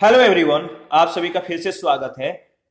Hello everyone, आप सभी का फिर से स्वागत है।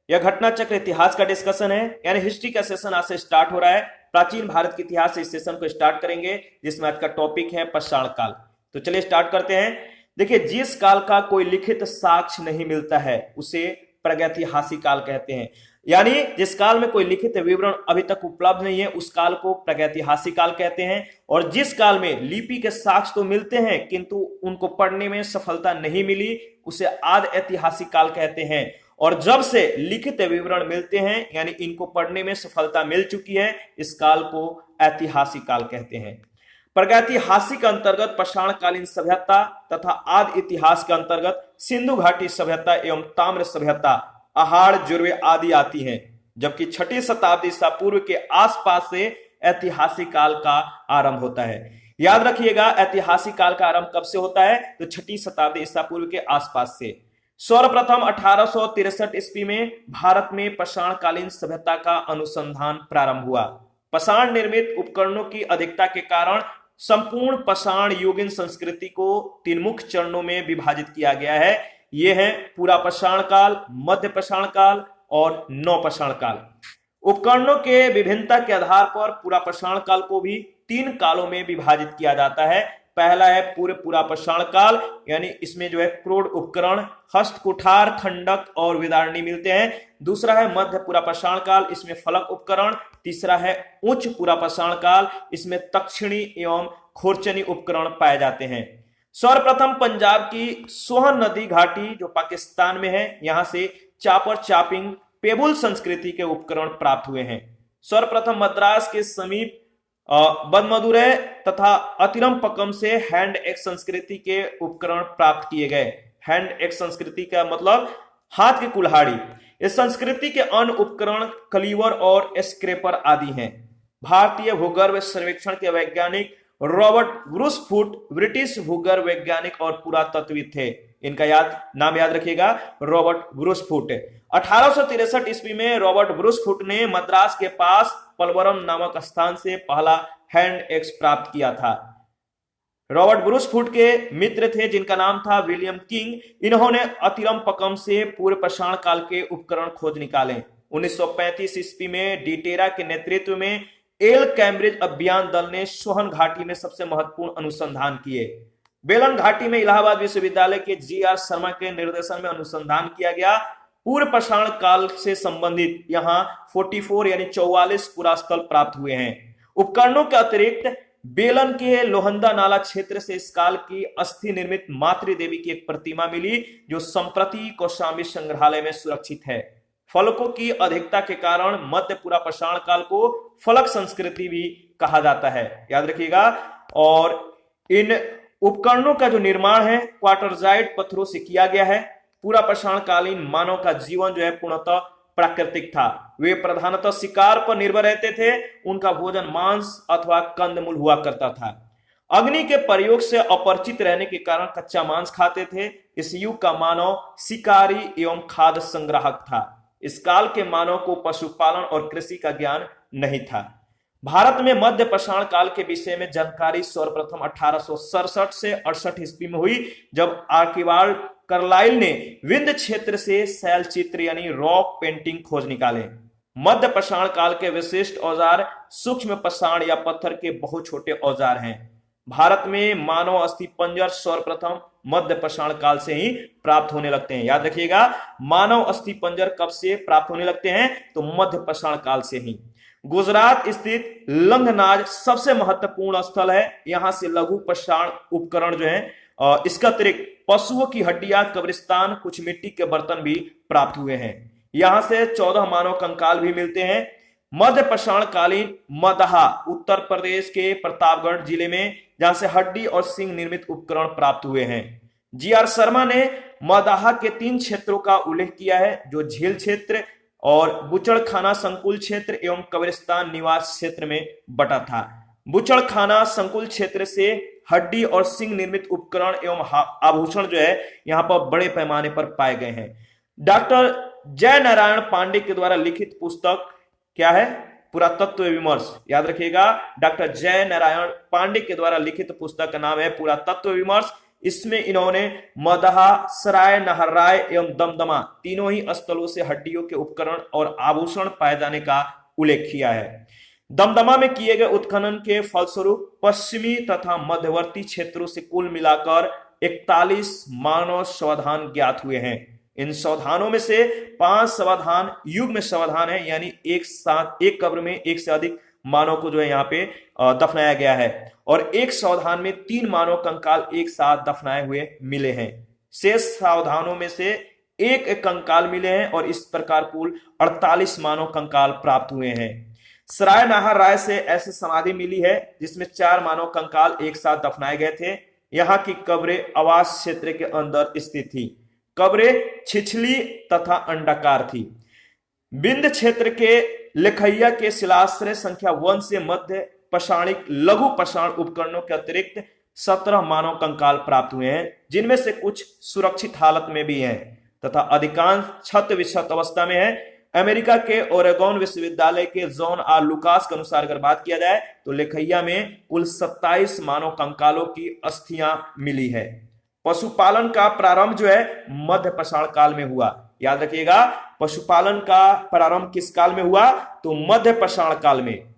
यह घटना चक्र इतिहास का डिस्कशन है, यानी हिस्ट्री का सेशन आज से स्टार्ट हो रहा है। प्राचीन भारत के इतिहास से इस सेशन को स्टार्ट करेंगे, जिसमें आज का टॉपिक है पाषाण काल। तो चलिए स्टार्ट करते हैं। देखिए, जिस काल का कोई लिखित साक्ष्य नहीं मिलता है उसे प्रागैतिहासिक काल कहते हैं। यानी जिस काल में कोई लिखित विवरण अभी तक उपलब्ध नहीं है उस काल को प्रागैतिहासिक काल कहते हैं। और जिस काल में लिपि के साक्ष्य तो मिलते हैं किंतु उनको पढ़ने में सफलता नहीं मिली उसे आद ऐतिहासिक काल कहते हैं। और जब से लिखित विवरण मिलते हैं यानी इनको पढ़ने में सफलता मिल चुकी है, इस काल को ऐतिहासिक काल कहते हैं। प्रागैतिहासिक अंतर्गत पाषाणकालीन सभ्यता तथा आदि इतिहास के अंतर्गत सिंधु घाटी सभ्यता एवं ताम्र सभ्यता, अहाड़, जुर्वे आदि आती हैं। जबकि छठी शताब्दी ईसा पूर्व के आसपास से ऐतिहासिक काल का आरंभ होता है। याद रखिएगा, ऐतिहासिक काल का आरंभ कब से होता है? तो छठी शताब्दी ईसा पूर्व के आसपास से। सर्वप्रथम 1863 ईस्वी में भारत में पाषाणकालीन सभ्यता का अनुसंधान प्रारंभ हुआ। पाषाण निर्मित उपकरणों की अधिकता के कारण संपूर्ण पाषाण युगीन संस्कृति को तीन मुख्य चरणों में विभाजित किया गया है। ये है पूरा पाषाण काल, मध्य पाषाण काल और नवपाषाण काल। उपकरणों के विभिन्नता के आधार पर पूरा पाषाण काल को भी तीन कालों में विभाजित किया जाता है। पहला है पूरा पाषाण काल, यानी इसमें जो है क्रोड उपकरण, हस्त कुठार, खंडक और विदारणी मिलते हैं। दूसरा है मध्य पूरा पाषाण काल, इसमें फलक उपकरण। तीसरा है उच्च पूरा पाषाण काल, इसमें तक्षणी एवं खोरचनी उपकरण पाए जाते हैं। सर्वप्रथम पंजाब की सोहन नदी घाटी जो पाकिस्तान में है, यहां से चापर, चापिंग, पेबुल संस्कृति के उपकरण प्राप्त हुए हैं। सर्वप्रथम मद्रास के समीप बदमदुरै तथा अतिरमपक्कम से हैंड एक्स संस्कृति के उपकरण प्राप्त किए गए। हैंड एक्स संस्कृति का मतलब हाथ की कुल्हाड़ी। इस संस्कृति के अन्य उपकरण कलीवर और स्क्रेपर आदि हैं। भारतीय भूगर्भ सर्वेक्षण के वैज्ञानिक रॉबर्ट ब्रूसफुट ब्रिटिश भूगर्भ वैज्ञानिक और पुरातत्वविद थे। इनका नाम याद रखिएगा, रॉबर्ट ब्रूसफुट। 1863 ईस्वी में रॉबर्ट ब्रूसफुट ने मद्रास के पास पलवरम नामक स्थान से पहला हैंड एक्स प्राप्त किया था। रॉबर्ट ब्रूसफुट के मित्र थे जिनका नाम था विलियम किंग। इन्होंने अतिरमपक्कम से पूर्व पाषाण काल के उपकरण खोज निकाले। 1935 ईस्वी में डिटेरा के नेतृत्व में एल कैम्ब्रिज अभियान दल ने सोहन घाटी में सबसे महत्वपूर्ण अनुसंधान किए। बेलन घाटी में इलाहाबाद विश्वविद्यालय के जी.आर. शर्मा के निर्देशन में अनुसंधान किया गया। पूर्व पाषाण काल से संबंधित यहाँ 44 यानी 44 पुरास्थल प्राप्त हुए हैं। उपकरणों के अतिरिक्त बेलन के लोहंदा नाला क्षेत्र से इस काल की अस्थि निर्मित मातृ देवी की एक प्रतिमा मिली जो संप्रति कौशाम्बी संग्रहालय में सुरक्षित है। फलकों की अधिकता के कारण मध्य पूरा पाषाण काल को फलक संस्कृति भी कहा जाता है, याद रखिएगा। और इन उपकरणों का जो निर्माण है क्वार्टरजाइट पत्थरों से किया गया है। पूरा पाषाण कालीन मानव का जीवन जो है पूर्णतः प्राकृतिक था। वे प्रधानतः शिकार पर निर्भर रहते थे। उनका भोजन मांस अथवा कंदमूल हुआ करता था। अग्नि के प्रयोग से अपरिचित रहने के कारण कच्चा मांस खाते थे। इस युग का मानव शिकारी एवं खाद्य संग्राहक था। इस काल के मानव को पशुपालन और कृषि का ज्ञान नहीं था। भारत में मध्य पाषाण काल के विषय में जानकारी सर्वप्रथम 1867 से 68 ईस्वी में हुई, जब आर्किवाल्ड कार्लाइल ने विंध्य क्षेत्र से शैल चित्र यानी रॉक पेंटिंग खोज निकाले। मध्य पाषाण काल के विशिष्ट औजार सूक्ष्म पाषाण या पत्थर के बहुत छोटे औजार हैं। भारत में मानव अस्थि पंजर सर्वप्रथम मध्य पाषाण काल से ही प्राप्त होने लगते हैं। याद रखिएगा, मानव अस्थि पंजर कब से प्राप्त होने लगते हैं? तो मध्य पाषाण काल से ही। गुजरात स्थित लंगनाज सबसे महत्वपूर्ण स्थल है। यहां से लघु पाषाण उपकरण जो है, इसका अतिरिक्त पशुओं की हड्डियां, कब्रिस्तान, कुछ मिट्टी के बर्तन भी प्राप्त हुए हैं। यहां से 14 मानव कंकाल भी मिलते हैं। मध्य पाषाण कालीन मदहा उत्तर प्रदेश के प्रतापगढ़ जिले में, जहां से हड्डी और सिंह निर्मित उपकरण प्राप्त हुए हैं। जी.आर. शर्मा ने मदाहा के 3 क्षेत्रों का उल्लेख किया है, जो झील क्षेत्र और बुचड़खाना संकुल क्षेत्र एवं कब्रिस्तान निवास क्षेत्र में बटा था। बुचड़खाना संकुल क्षेत्र से हड्डी और सिंह निर्मित उपकरण एवं आभूषण जो है यहाँ पर बड़े पैमाने पर पाए गए हैं। डॉक्टर जय नारायण पांडे के द्वारा लिखित पुस्तक क्या है? पुरातत्व विमर्श। याद रखिएगा, डॉक्टर जय नारायण पांडे के द्वारा लिखित पुस्तक का नाम है पुरातत्व विमर्श। इसमें इन्होंने मदहा, सराय, नहरराय एवं दमदमा तीनों ही स्थलों से हड्डियों के उपकरण और आभूषण पाए जाने का उल्लेख किया है। दमदमा में किए गए उत्खनन के फलस्वरूप पश्चिमी तथा मध्यवर्ती क्षेत्रों से कुल मिलाकर 41 मानव शवाधान ज्ञात हुए हैं। इन शवाधानों में से 5 शवाधान युग्म शवाधान है, यानी एक साथ एक कब्र में एक से अधिक मानव को जो है यहाँ पे दफनाया गया है, और एक शवाधान में 3 मानव कंकाल एक साथ दफनाए हुए मिले हैं। शेष शवाधानों में से एक कंकाल मिले हैं और इस प्रकार कुल 48 मानव कंकाल प्राप्त हुए हैं। सराय नाहर से ऐसी समाधि मिली है जिसमें 4 मानव कंकाल एक साथ दफनाए गए थे। यहाँ की कब्रें आवास क्षेत्र के अंदर स्थित थी। कब्रें छिछली तथा अंडाकार थी। बिंद क्षेत्र के लेखैया के शिलाश्रय संख्या 1 से मध्य पाषाणिक लघु पाषाण उपकरणों के अतिरिक्त 17 मानव कंकाल प्राप्त हुए हैं, जिनमें से कुछ सुरक्षित हालत में भी हैं तथा अधिकांश क्षत विक्षत अवस्था में है। अमेरिका के ओरेगोन विश्वविद्यालय के जॉन आर लुकास के अनुसार अगर बात किया जाए तो लेखैया में कुल 27 मानव कंकालों की अस्थियां मिली है। पशुपालन का प्रारंभ जो है मध्य पाषाण काल में हुआ। याद रखिएगा, पशुपालन का प्रारंभ किस काल में हुआ? तो मध्य पाषाण काल में।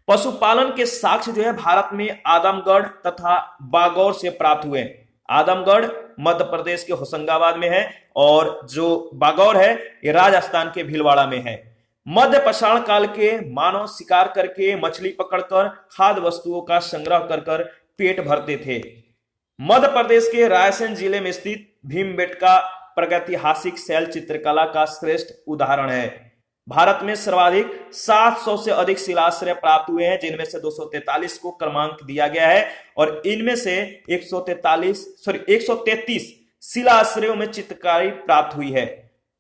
पशुपालन के साक्ष्य जो है भारत में आदमगढ़ तथा बागौर से प्राप्त हुए। आदमगढ़ मध्य प्रदेश के होशंगाबाद में है और जो बागौर है ये राजस्थान के भीलवाड़ा में है। मध्य पाषाण काल के मानव शिकार करके मछली पकड़कर खाद्य वस्तुओं का संग्रह कर पेट भरते थे। मध्य प्रदेश के रायसेन जिले में स्थित भीमबेटका प्रागैतिहासिक शैल चित्रकला का श्रेष्ठ उदाहरण है। भारत में सर्वाधिक 700 से अधिक शिलाश्रय प्राप्त हुए हैं, जिनमें से 243 को क्रमांक दिया गया है और इनमें से 133 शिलाश्रयों में चित्रकारी प्राप्त हुई है।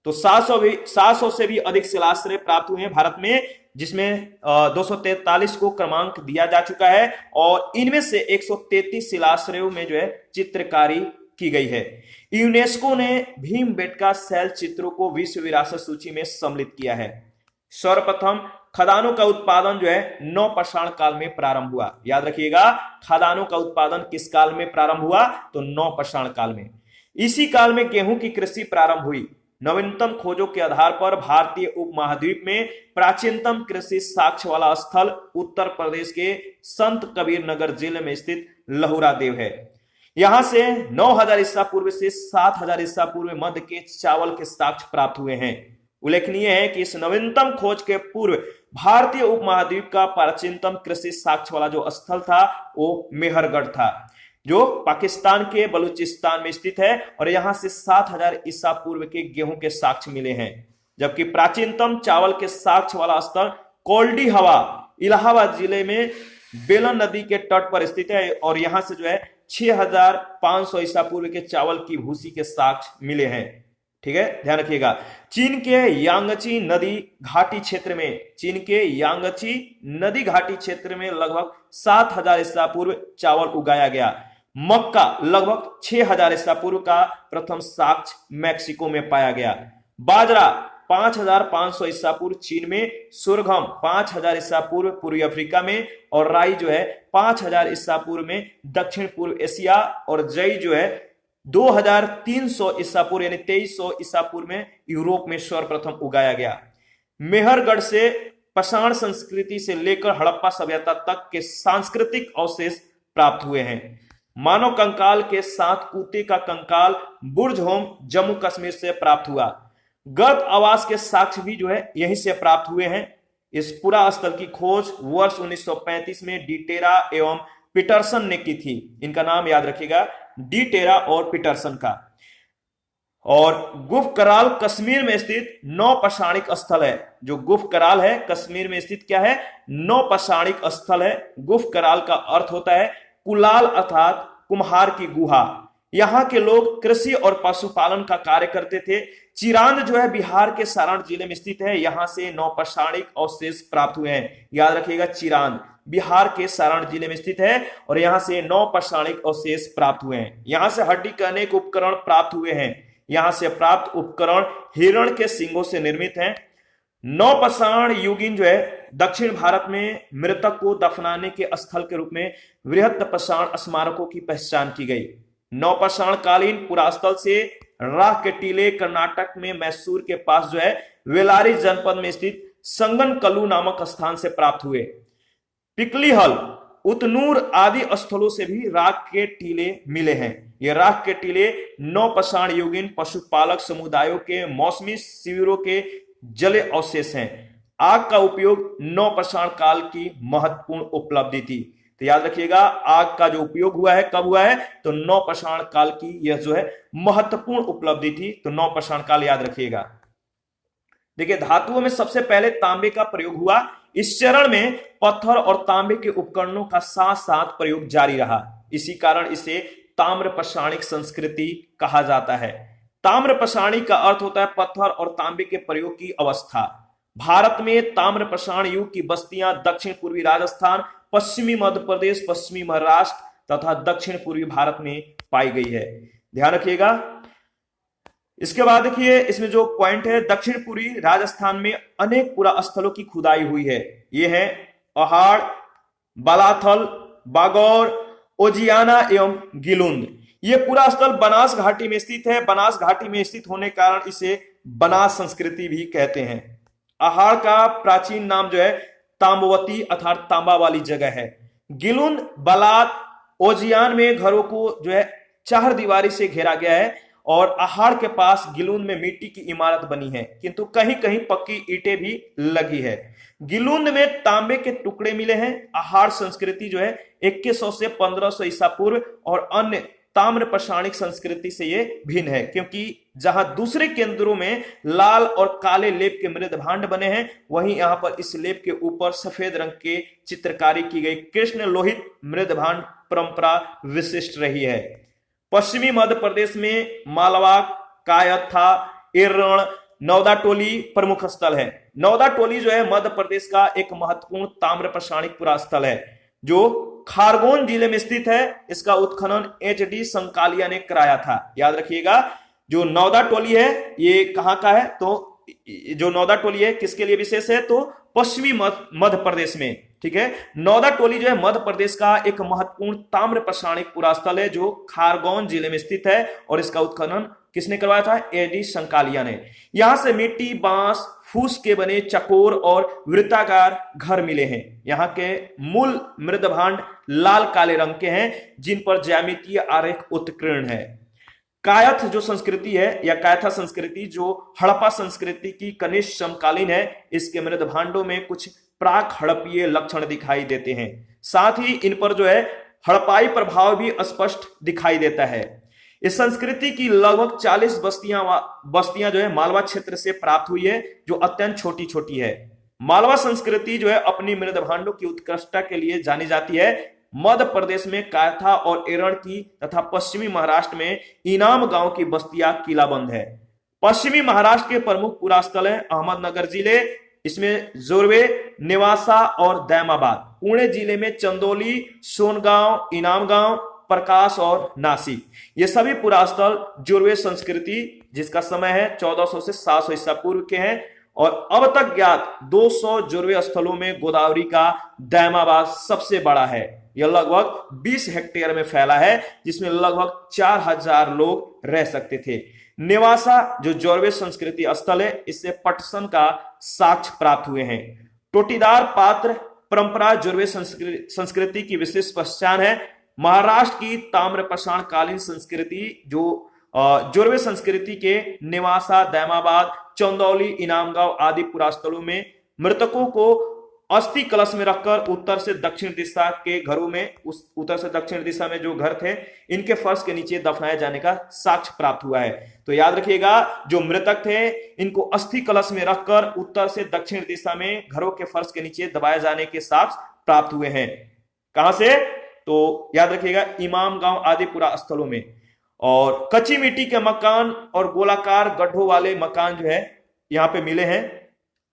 तो 700 से भी अधिक शिलाश्रय प्राप्त हुए हैं भारत में, जिसमें 243 को क्रमांक दिया जा चुका है और इनमें से 133 शिलाश्रयों में जो है चित्रकारी की गई है। यूनेस्को ने भीमबेटका शैल चित्रों को विश्व विरासत सूची में सम्मिलित किया है। सर्वप्रथम खदानों का उत्पादन जो है नव पाषाण काल में प्रारंभ हुआ। याद रखिएगा, खदानों का उत्पादन किस काल में प्रारंभ हुआ? तो नव पाषाण काल में। इसी काल में गेहूं की कृषि प्रारंभ हुई। नवीनतम खोजों के आधार पर भारतीय उपमहाद्वीप में प्राचीनतम कृषि साक्ष्य वाला स्थल उत्तर प्रदेश के संत कबीर नगर जिले में स्थित लहुरा देव है। यहां से 9000 ईसा पूर्व से 7000 ईसा पूर्व मध्य के चावल के साक्ष्य प्राप्त हुए हैं। उल्लेखनीय है कि इस नवीनतम खोज के पूर्व भारतीय उपमहाद्वीप का प्राचीनतम कृषि साक्ष्य वाला जो स्थल था वो मेहरगढ़ था, जो पाकिस्तान के बलूचिस्तान में स्थित है और यहां से 7000 ईसा पूर्व के गेहूं के साक्ष्य मिले हैं। जबकि प्राचीनतम चावल के साक्ष्य वाला स्थल कोल्डी हवा इलाहाबाद जिले में बेलन नदी के तट पर स्थित है और यहां से जो है 6500 ईसा पूर्व के चावल की भूसी के साक्ष्य मिले हैं। ठीक है, ध्यान रखिएगा। चीन के यांगची नदी घाटी क्षेत्र में लगभग 7000 ईसा पूर्व चावल उगाया गया। मक्का लगभग 6000 ईसा पूर्व का प्रथम साक्ष्य मैक्सिको में पाया गया। बाजरा 5500 ईसा पूर्व चीन में, सुरगम 5000 ईसा पूर्व पूर्वी अफ्रीका में और राई जो है 5000 ईसा पूर्व में दक्षिण पूर्व एशिया और जई जो है 2300 ईसा पूर्व यानी 2300 ईसा पूर्व में यूरोप में सर्वप्रथम उगाया गया। मेहरगढ़ से पाषाण संस्कृति से लेकर हड़प्पा सभ्यता तक के सांस्कृतिक अवशेष प्राप्त हुए हैं। मानव कंकाल के साथ कुत्ते का कंकाल बुर्जहोम जम्मू कश्मीर से प्राप्त हुआ। गर्भ आवास के साक्ष्य भी जो है यहीं से प्राप्त हुए हैं। इस पूरा स्थल की खोज वर्ष 1935 में डीटेरा एवं पीटरसन ने की थी। इनका नाम याद रखिएगा, डीटेरा और पीटरसन का। और गुफ कराल कश्मीर में स्थित नौ पाषाणिक स्थल है। जो गुफ कराल है कश्मीर में स्थित क्या है? नौ पाषाणिक स्थल है। गुफ कराल का अर्थ होता है कुलाल अर्थात कुम्हार की गुहा। यहाँ के लोग कृषि और पशुपालन का कार्य करते थे। चिरांद जो है बिहार के सारण जिले में स्थित है। यहाँ से नौ पाषाणिक अवशेष प्राप्त हुए हैं। याद रखिएगा, चिरांद बिहार के सारण जिले में स्थित है और यहाँ से नौ पाषाणिक अवशेष प्राप्त हुए हैं। यहाँ से हड्डी के अनेक उपकरण प्राप्त हुए हैं। यहाँ से प्राप्त उपकरण हिरण के सींगों से निर्मित हैं। नौ पाषाण युगीन जो है दक्षिण भारत में मृतक को दफनाने के स्थल के रूप में वृहत पाषाण स्मारकों की पहचान की गई। नवपाषाण कालीन पुरास्थल से राख के टीले कर्नाटक में मैसूर के पास जो है वेलारी जनपद में स्थित संगनकल्लू नामक स्थान से प्राप्त हुए। पिकलीहल, उतनूर आदि स्थलों से भी राख के टीले मिले हैं। ये राख के टीले नवपाषाण युगीन पशुपालक समुदायों के मौसमी शिविरों के जले अवशेष हैं। आग का उपयोग नवपाषाण काल की महत्वपूर्ण उपलब्धि थी। तो याद रखिएगा, आग का जो उपयोग हुआ है कब हुआ है, तो नवपाषाण काल की यह जो है महत्वपूर्ण उपलब्धि थी। तो नवपाषाण काल याद रखिएगा। देखिए, धातुओं में सबसे पहले तांबे का प्रयोग हुआ। इस चरण में पत्थर और तांबे के उपकरणों का साथ साथ प्रयोग जारी रहा। इसी कारण इसे ताम्रपाषाणिक संस्कृति कहा जाता है। ताम्रपाषाणी का अर्थ होता है पत्थर और तांबे के प्रयोग की अवस्था। भारत में ताम्रपाषाण युग की बस्तियां दक्षिण पूर्वी राजस्थान, पश्चिमी मध्य प्रदेश, पश्चिमी महाराष्ट्र तथा दक्षिण पूर्वी भारत में पाई गई है। ध्यान रखिएगा। इसके बाद देखिए, इसमें जो पॉइंट है, दक्षिण पूर्वी राजस्थान में अनेक पुरा स्थलों की खुदाई हुई है। ये है अहाड़, बालाथल, बागौर, ओजियाना एवं गिलुंद। ये पूरा स्थल बनास घाटी में स्थित है। बनास घाटी में स्थित होने के कारण इसे बनास संस्कृति भी कहते हैं। अहाड़ का प्राचीन नाम जो है ताम्बवती अर्थात तांबा वाली जगह है। गिलुंद, बलात, ओजियान में घरों को जो है चार दीवारी से घेरा गया है और अहाड़ के पास गिलुंद में मिट्टी की इमारत बनी है, किंतु कहीं कहीं पक्की ईंटें भी लगी है। गिलुंद में तांबे के टुकड़े मिले हैं। अहाड़ संस्कृति जो है 2100 से 1500 ईसा पूर्व और अन्य ताम्रपाषाणिक संस्कृति से ये भिन्न है, क्योंकि जहां दूसरे केंद्रों में लाल और काले लेप के मृद भांड बने हैं, वहीं यहां पर इस लेप के ऊपर सफेद रंग के चित्रकारी की गई कृष्ण लोहित मृद भांड परंपरा विशिष्ट रही है। पश्चिमी मध्य प्रदेश में मालवा, कायथा, एरण, नौदा टोली प्रमुख स्थल है। नौदा टोली जो है मध्य प्रदेश का एक महत्वपूर्ण ताम्रपाषाणिक पुरास्थल है जो खारगोन जिले में स्थित है। इसका उत्खनन एच.डी. संकालिया ने कराया था। याद रखिएगा, जो नौदा टोली है ये कहां का है, तो जो नौदा टोली है किसके लिए विशेष है, तो पश्चिमी मध्य प्रदेश में। ठीक है, नौदा टोली जो है मध्य प्रदेश का एक महत्वपूर्ण ताम्रपाषाणिक पुरास्थल है जो खारगोन जिले में स्थित है और इसका उत्खनन किसने करवाया था, एडी संकालिया ने। यहां से मिट्टी, बांस, फूस के बने चकोर और वृत्ताकार घर मिले हैं। यहाँ के मूल मृदभांड लाल काले रंग के हैं जिन पर ज्यामितीय आरेख उत्कीर्ण है। कायथ जो संस्कृति है या कायथा संस्कृति जो हड़प्पा संस्कृति की कनिष्ठ समकालीन है, इसके मृदभांडों में कुछ प्राक हड़प्पीय लक्षण दिखाई देते हैं। साथ ही इन पर जो है हड़प्पाई प्रभाव भी स्पष्ट दिखाई देता है। इस संस्कृति की लगभग 40 बस्तियां जो है मालवा क्षेत्र से प्राप्त हुई है जो अत्यंत छोटी छोटी है। मालवा संस्कृति जो है अपनी मृदभांडों की उत्कृष्टता के लिए जानी जाती है। मध्य प्रदेश में कायथा और एरण की तथा पश्चिमी महाराष्ट्र में इनाम गांव की बस्तियां किलाबंद है। पश्चिमी महाराष्ट्र के प्रमुख पुरास्थल है अहमदनगर जिले, इसमें जोरवे, नेवासा और दैमाबाद। पुणे जिले में चंदोली, सोनगांव, इनाम गांव, प्रकाश और नासिक। ये सभी पुरास्थल जोरवे संस्कृति जिसका समय है 1400 से 700 ईसा पूर्व के हैं और अब तक ज्ञात 200 जोरवे स्थलों में गोदावरी का दैमाबाद सबसे बड़ा है। यह लगभग 20 हेक्टेयर में फैला है जिसमें लगभग 4000 लोग रह सकते थे। नेवासा जो जोरवे संस्कृति स्थल है, इससे पटसन का साक्ष्य प्राप्त हुए हैं। टोटीदार पात्र परंपरा जोरवे संस्कृति की विशेष पहचान है। महाराष्ट्र की ताम्रपाषाण कालीन संस्कृति जो जोरवे संस्कृति के नेवासा, दैमाबाद, चंदौली, इनामगांव आदि पुरास्थलों में मृतकों को अस्थि कलश में रखकर उत्तर से दक्षिण दिशा के घरों में, उस उत्तर से दक्षिण दिशा में जो घर थे इनके फर्श के नीचे दफनाए जाने का साक्ष्य प्राप्त हुआ है। तो याद रखिएगा, जो मृतक थे इनको अस्थि कलश में रखकर उत्तर से दक्षिण दिशा में घरों के फर्श के नीचे दबाए जाने के साक्ष्य प्राप्त हुए हैं। कहां से, तो याद रखिएगा इमाम गांव आदि पुरा स्थलों में। और कच्ची मिट्टी के मकान और गोलाकार गड्ढों वाले मकान जो है यहाँ पे मिले हैं।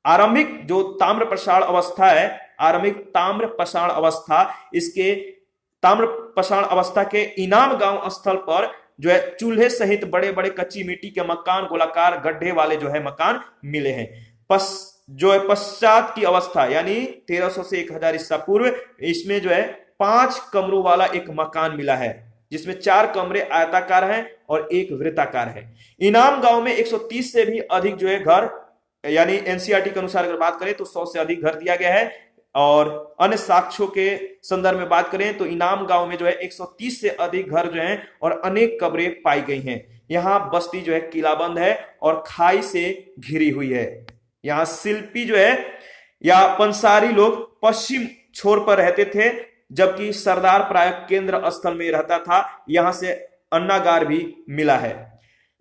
आरंभिक जो ताम्रपाषाण अवस्था है, आरंभिक ताम्रपाषाण अवस्था, इसके ताम्रपाषाण अवस्था के इनाम गांव स्थल पर जो है चूल्हे सहित बड़े बड़े कच्ची मिट्टी के मकान, गोलाकार गड्ढे वाले जो है मकान मिले हैं। जो है पश्चात की अवस्था यानी 1300 से 1000 ईसा पूर्व, इसमें जो है 5 कमरों वाला एक मकान मिला है जिसमें 4 कमरे आयताकार हैं और 1 वृत्ताकार है। इनाम गांव में 130 से भी अधिक जो है घर, यानी एनसीईआरटी के अनुसार अगर बात करें तो 100 से अधिक घर दिया गया है। और अन्य साक्ष्यों के संदर्भ में बात करें तो इनाम गांव में जो है 130 से अधिक घर जो हैं और अनेक कब्रें पाई गई हैं। यहाँ बस्ती जो है किलाबंद है और खाई से घिरी हुई है। यहाँ शिल्पी जो है या पंसारी लोग पश्चिम छोर पर रहते थे, जबकि सरदार प्राय केंद्र स्थल में रहता था। यहां से अन्नागार भी मिला है।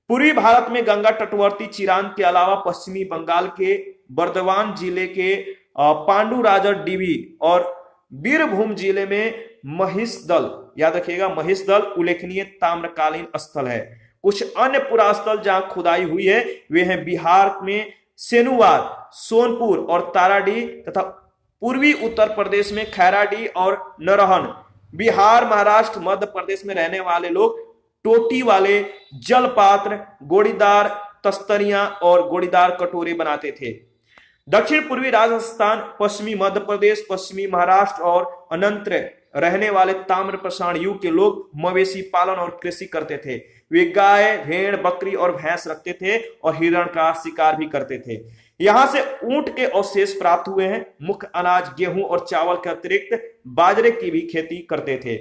पूर्वी भारत में गंगा तटवर्ती चिरांद के अलावा पश्चिमी बंगाल के बर्दवान जिले के पांडुराजर डीवी और बीरभूम जिले में महिषदल, याद रखिएगा महिषदल उल्लेखनीय ताम्रकालीन स्थल है। कुछ अन्य पुरास्थल जहां खुदाई हुई है वे हैं बिहार में सेनुवार, सोनपुर और ताराडी तथा पूर्वी उत्तर प्रदेश में खैराडी और नरहन। बिहार, महाराष्ट्र, मध्य प्रदेश में रहने वाले लोग टोटी वाले जलपात्र, गोड़ीदार तस्तरियां और गोड़ीदार कटोरे बनाते थे। दक्षिण पूर्वी राजस्थान, पश्चिमी मध्य प्रदेश, पश्चिमी महाराष्ट्र और अनंतर रहने वाले ताम्रपाषाण युग के लोग मवेशी पालन और कृषि करते थे। वे गाय, भेड़, बकरी और भैंस रखते थे और हिरण का शिकार भी करते थे। यहां से ऊंट के अवशेष प्राप्त हुए हैं। मुख्य अनाज गेहूं और चावल के अतिरिक्त बाजरे की भी खेती करते थे।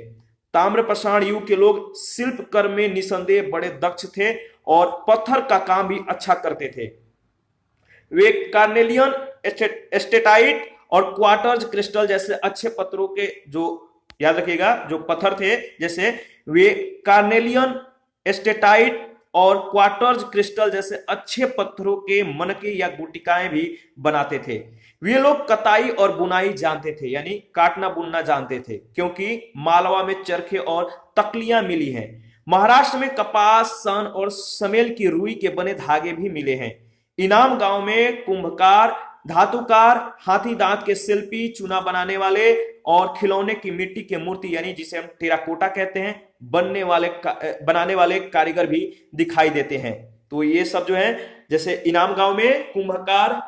ताम्रपाषाण युग के लोग शिल्प कर्म में निसंदेह बड़े दक्ष थे और पत्थर का काम भी अच्छा करते थे। वे कार्नेलियन, एस्टेटाइट और क्वार्टज क्रिस्टल जैसे अच्छे पत्थरों के, जो याद रखिएगा जो पत्थर थे, जैसे वे कार्नेलियन, एस्टेटाइट और क्वार्टज क्रिस्टल जैसे अच्छे पत्थरों के मनके या गुटिकाएं भी बनाते थे। वे लोग कताई और बुनाई जानते थे, यानी काटना बुनना जानते थे, क्योंकि मालवा में चरखे और तकलियां मिली हैं। महाराष्ट्र में कपास, सन और समेल की रुई के बने धागे भी मिले हैं। इनाम गांव में कुंभकार, धातुकार, हाथी दांत के शिल्पी, चूना बनाने वाले और खिलौने की मिट्टी की मूर्ति, यानी जिसे हम टेराकोटा कहते हैं, बनाने वाले कारीगर भी दिखाई देते हैं। तो ये सब जो है, जैसे इनाम गांव में कुंभकार,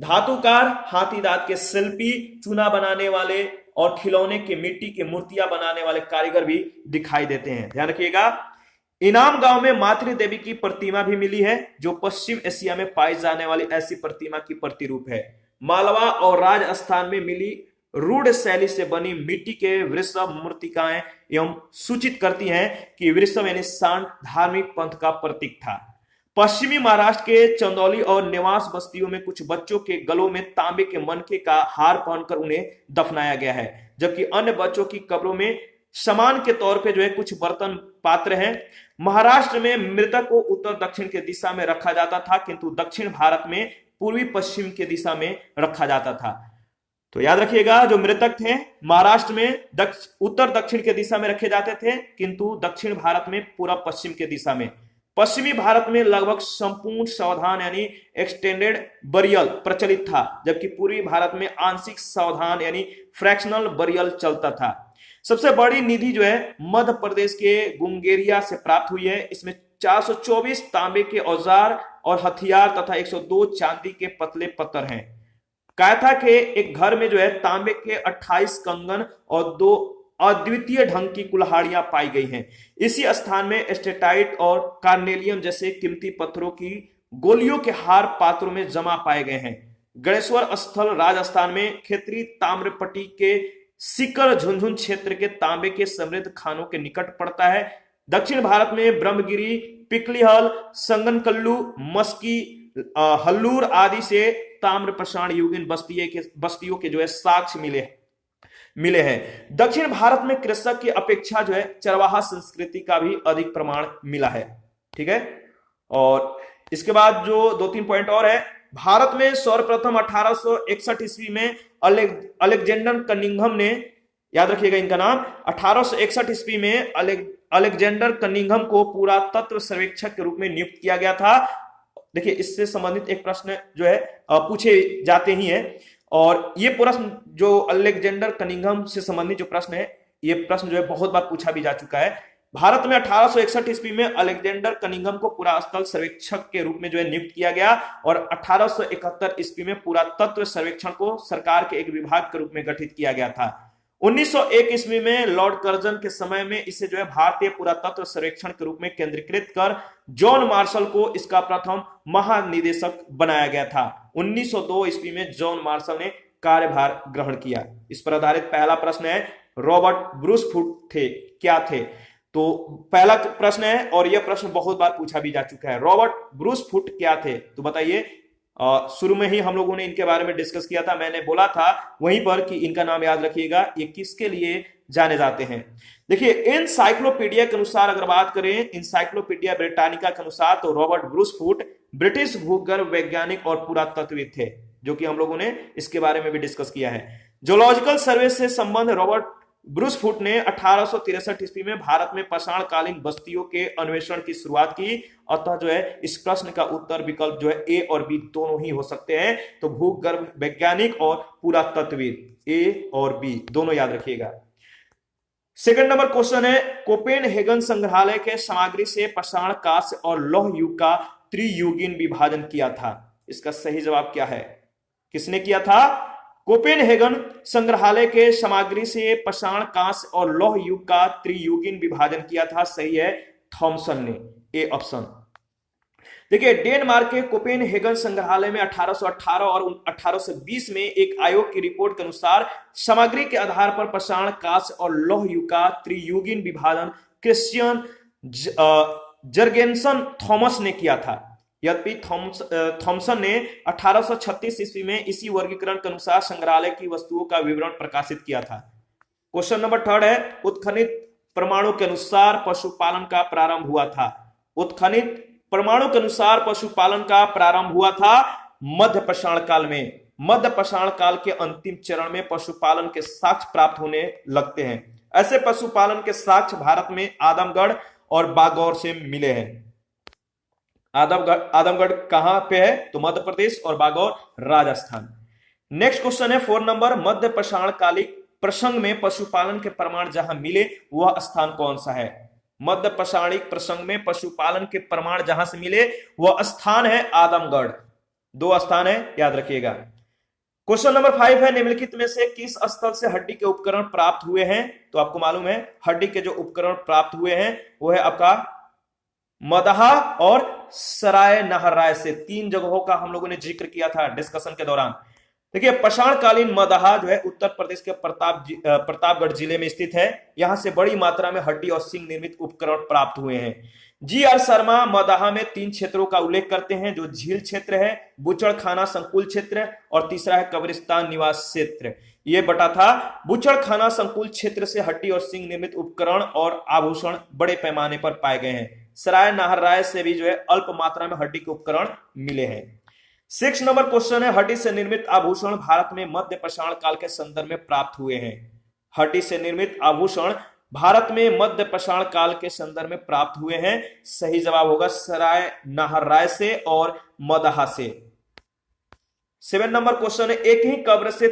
धातुकार, हाथी दांत के शिल्पी, चूना बनाने वाले और खिलौने की मिट्टी की मूर्तियां बनाने वाले कारीगर भी दिखाई देते हैं। ध्यान रखिएगा। इनाम गांव में मातृ देवी की प्रतिमा भी मिली है, जो पश्चिम एशिया में पाई जाने वाली ऐसी प्रतिमा की प्रतिरूप है। मालवा और राजस्थान में मिली रूढ़ शैली से बनी मिट्टी के वृषभ मूर्तिकाएं एवं सूचित करती हैं कि वृषभ यानी सांड धार्मिक पंथ का प्रतीक था। पश्चिमी महाराष्ट्र के चंदौली और निवास बस्तियों में कुछ बच्चों के गलों में तांबे के मनके का हार पहनकर उन्हें दफनाया गया है, जबकि अन्य बच्चों की कब्रों में समान के तौर पे जो है कुछ बर्तन पात्र हैं। महाराष्ट्र में मृतक को उत्तर दक्षिण के दिशा में रखा जाता था, किंतु दक्षिण भारत में पूर्वी पश्चिम के दिशा में रखा जाता था। तो याद रखिएगा, जो मृतक थे महाराष्ट्र में उत्तर दक्षिण के दिशा में रखे जाते थे, किंतु दक्षिण भारत में पूर्व पश्चिम के दिशा में। पश्चिमी भारत में लगभग संपूर्ण सावधान यानी एक्सटेंडेड बरियल प्रचलित था, जबकि पूर्वी भारत में आंशिक सावधान यानी फ्रैक्शनल बरियल चलता था। सबसे बड़ी निधि जो है मध्य प्रदेश के गुंगेरिया से प्राप्त हुई है। इसमें 424 तांबे के औजार और हथियार तथा 102 चांदी के पतले पत्थर हैं। कायथा के एक घर में जो है तांबे के 28 कंगन और 2 अद्वितीय ढंग की कुल्हाड़ियां पाई गई हैं। इसी स्थान में एस्टेटाइट और कार्नेलियम जैसे कीमती पत्थरों की गोलियों के हार पात्रों में जमा पाए गए हैं। गणेश्वर स्थल राजस्थान में खेतरी ताम्रपट्टी के सीकर झुंझुन क्षेत्र के तांबे के समृद्ध खानों के निकट पड़ता है। दक्षिण भारत में ब्रह्मगिरी, पिकलीहल, संगनकल्लू, मस्की, हल्लूर आदि से ताम्रपाषाण युगीन बस्तियों के जो है साक्ष्य मिले हैं। दक्षिण भारत में कृषक की अपेक्षा जो है चरवाहा संस्कृति का भी अधिक प्रमाण मिला है। ठीक है, और इसके बाद जो 2-3 पॉइंट और है। भारत में सर्वप्रथम 1861 ईस्वी में अलेक्जेंडर कनिंघम ने, याद रखिएगा इनका नाम, 1861 ईस्वी में अलेक्जेंडर कनिंघम को पुरातत्व सर्वेक्षक के रूप में नियुक्त किया गया था। देखिए, इससे संबंधित एक प्रश्न जो है पूछे जाते ही हैं, और ये प्रश्न जो अलेक्जेंडर कनिंघम से संबंधित जो प्रश्न है, ये प्रश्न जो है बहुत बार पूछा भी जा चुका है। भारत में 1861 ईस्वी में अलेक्जेंडर कनिंघम को पुरातत्व सर्वेक्षक के रूप में जो है नियुक्त किया गया, और 1871 ईस्वी में पुरातत्व सर्वेक्षण को सरकार के एक विभाग के रूप में गठित किया गया था। 1901 ईस्वी में लॉर्ड कर्जन के समय में इसे जो है भारतीय पुरातत्व सर्वेक्षण के रूप में केंद्रीकृत कर जॉन मार्शल को इसका प्रथम महानिदेशक बनाया गया था। 1902 ईस्वी में जॉन मार्शल ने कार्यभार ग्रहण किया। इस पर आधारित पहला प्रश्न है, रॉबर्ट ब्रूस फुट थे क्या थे? तो पहला प्रश्न है और यह प्रश्न बहुत बार पूछा भी जा चुका है, रॉबर्ट ब्रूस फुट क्या थे? तो बताइए। शुरू में ही हम लोगों ने इनके बारे में डिस्कस किया था, मैंने बोला था वहीं पर कि इनका नाम याद रखिएगा, ये किसके लिए जाने जाते हैं। देखिए एनसाइक्लोपीडिया के अनुसार अगर बात करें, एनसाइक्लोपीडिया ब्रिटानिका के अनुसार, तो रॉबर्ट ब्रूस फुट ब्रिटिश भूगर्भ वैज्ञानिक और पुरातत्वविद थे, जो कि हम लोगों ने इसके बारे में भी डिस्कस किया है। जूलॉजिकल सर्वे से संबंध रॉबर्ट ब्रूस फुट ने 1863 ईस्वी में भारत में पाषाणकालीन बस्तियों के अन्वेषण की शुरुआत की। अतः जो है इस प्रश्न का उत्तर विकल्प जो है ए और बी दोनों ही हो सकते हैं। तो भूगर्भ वैज्ञानिक और पुरातत्वविद, ए और बी दोनों याद रखिएगा। सेकंड नंबर क्वेश्चन है, कोपेनहेगन संग्रहालय के सामग्री से पाषाण, कांस्य और लौह युग का त्रियुगीन विभाजन किया था। इसका सही जवाब क्या है? किसने किया था? कोपेनहेगन संग्रहालय के सामग्री से पाषाण, कांस्य और लौह युग का त्रियुगीन विभाजन किया था। सही है थॉमसन ने, ए ऑप्शन। देखिए डेनमार्क के कोपेनहेगन संग्रहालय में 1818 और 1820 में एक आयोग की रिपोर्ट के अनुसार सामग्री के आधार पर पाषाण, कांस्य और लौह युग का त्रियुगीन विभाजन क्रिश्चियन जर्गेनसन थॉमस ने किया था। यद्यपि थॉमसन ने 1836 ईस्वी में इसी वर्गीकरण के अनुसार संग्रहालय की वस्तुओं का विवरण प्रकाशित किया था। क्वेश्चन नंबर थर्ड है, उत्खनित प्रमाणों के अनुसार पशुपालन का प्रारंभ हुआ था। उत्खनित प्रमाणों के अनुसार पशुपालन का प्रारंभ हुआ था मध्य पाषाण काल में। मध्य पाषाण काल के अंतिम चरण में पशुपालन के साक्ष्य प्राप्त होने लगते हैं। ऐसे पशुपालन के साक्ष्य भारत में आदमगढ़ और बागौर से मिले हैं। आदमगढ़ कहां पे है? तो मध्य प्रदेश, और बागौर राजस्थान। नेक्स्ट क्वेश्चन है 4 नंबर, मध्य पाषाण कालिक प्रसंग में पशुपालन के प्रमाण जहां मिले वह स्थान कौन सा है? मध्य पाषाणिक प्रसंग में पशुपालन के प्रमाण जहां से मिले वह स्थान है आदमगढ़। 2 स्थान है, याद रखिएगा। क्वेश्चन नंबर 5 है, निम्नलिखित में से किस स्थल से हड्डी के उपकरण प्राप्त हुए हैं? तो आपको मालूम है हड्डी के जो उपकरण प्राप्त हुए हैं वो है आपका मदहा और सराय नाहराय से। 3 जगहों का हम लोगों ने जिक्र किया था डिस्कशन के दौरान। देखिए पाषाणकालीन मदहा जो है उत्तर प्रदेश के प्रतापगढ़ जिले में स्थित है। यहां से बड़ी मात्रा में हड्डी और सिंग निर्मित उपकरण प्राप्त हुए हैं। जी.आर. शर्मा मदाहा में 3 क्षेत्रों का उल्लेख करते हैं, जो झील क्षेत्र है, बुचड़खाना संकुल क्षेत्र और तीसरा है कब्रिस्तान निवास क्षेत्र। ये बटा था बुचड़खाना संकुल क्षेत्र से हड्डी और सिंग निर्मित उपकरण और आभूषण बड़े पैमाने पर पाए गए हैं। सराय नाहरराय से भी जो है अल्प मात्रा में हड्डी के उपकरण मिले हैं। 6 नंबर क्वेश्चन है, हड्डी से निर्मित आभूषण भारत में मध्य पाषाण काल के संदर्भ में प्राप्त हुए हैं। हड्डी से निर्मित आभूषण भारत में मध्य पाषाण काल के संदर्भ में प्राप्त हुए हैं। सही जवाब होगा सराय नाहरराय से और मदहा से। 7 नंबर क्वेश्चन है, एक ही कब्र से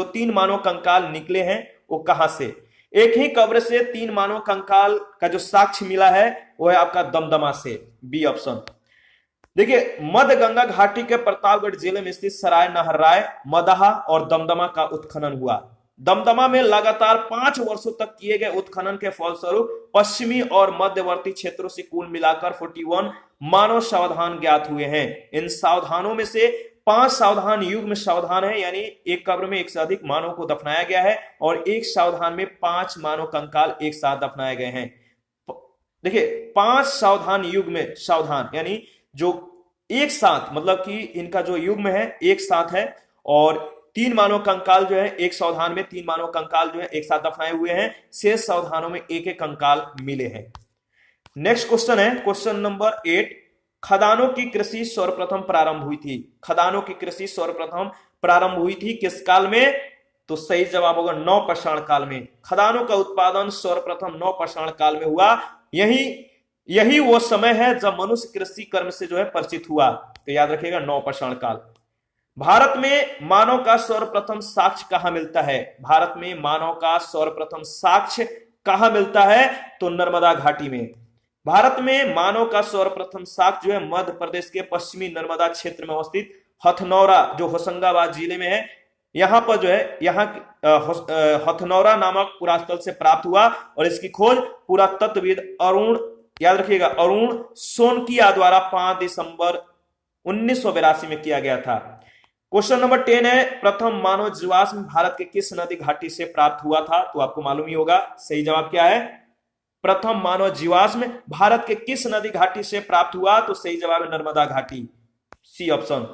3 मानव कंकाल निकले हैं वो कहां से? एक ही कब्र से 3 मानव कंकाल का जो साक्ष्य मिला है वो है आपका दमदमा से, बी ऑप्शन। देखिए मध्य गंगा घाटी के प्रतापगढ़ जिले में स्थित सराय नाहरराय, मदहा और दमदमा का उत्खनन हुआ। दमदमा में लगातार 5 वर्षों तक किए गए उत्खनन के फलस्वरूप पश्चिमी और मध्यवर्ती क्षेत्रों से कुल मिलाकर 41 मानव सावधान ज्ञात हुए हैं। इन सावधानों में से 5 सावधान युग्म सावधान है, यानी एक कब्र में 1 से अधिक मानव को दफनाया गया है और एक सावधान में 5 मानव कंकाल एक साथ दफनाए गए हैं। देखिए 5 सावधान युग्म सावधान यानी जो एक साथ, मतलब कि इनका जो युग्म है एक साथ है, और 3 मानव कंकाल जो है एक सावधान में 3 मानव कंकाल जो है एक साथ दफनाए हुए हैं। शेष सावधानों में एक एक कंकाल मिले हैं। नेक्स्ट क्वेश्चन है क्वेश्चन नंबर 8, खदानों की कृषि सर्वप्रथम प्रारंभ हुई थी। खदानों की कृषि सर्वप्रथम प्रारंभ हुई थी किस काल में? तो सही जवाब होगा नव पाषाण काल में। खदानों का उत्पादन सर्वप्रथम नव पाषाण काल में हुआ। यही वो समय है जब मनुष्य कृषि कर्म से जो है परिचित हुआ। तो याद रखिएगा नव पाषाण काल। भारत में मानव का सर्वप्रथम साक्ष्य कहां मिलता है? भारत में मानव का सर्वप्रथम साक्ष्य कहां मिलता है? तो नर्मदा घाटी में। भारत में मानव का सर्वप्रथम साक्ष्य जो है मध्य प्रदेश के पश्चिमी नर्मदा क्षेत्र में अवस्थित हथनौरा, जो होशंगाबाद जिले में है, यहां पर जो है यहाँ हथनौरा नामक पुरास्थल से प्राप्त हुआ और इसकी खोज पुरातत्वविद अरुण, याद रखिएगा, अरुण सोनकिया द्वारा 5 दिसंबर 1982 में किया गया था। क्वेश्चन नंबर 10 है, प्रथम मानव जीवाश्म भारत के किस नदी घाटी से प्राप्त हुआ था? तो आपको मालूम ही होगा, सही जवाब क्या है? प्रथम मानव जीवाश्म भारत के किस नदी घाटी से प्राप्त हुआ? तो सही जवाब है नर्मदा घाटी, सी ऑप्शन।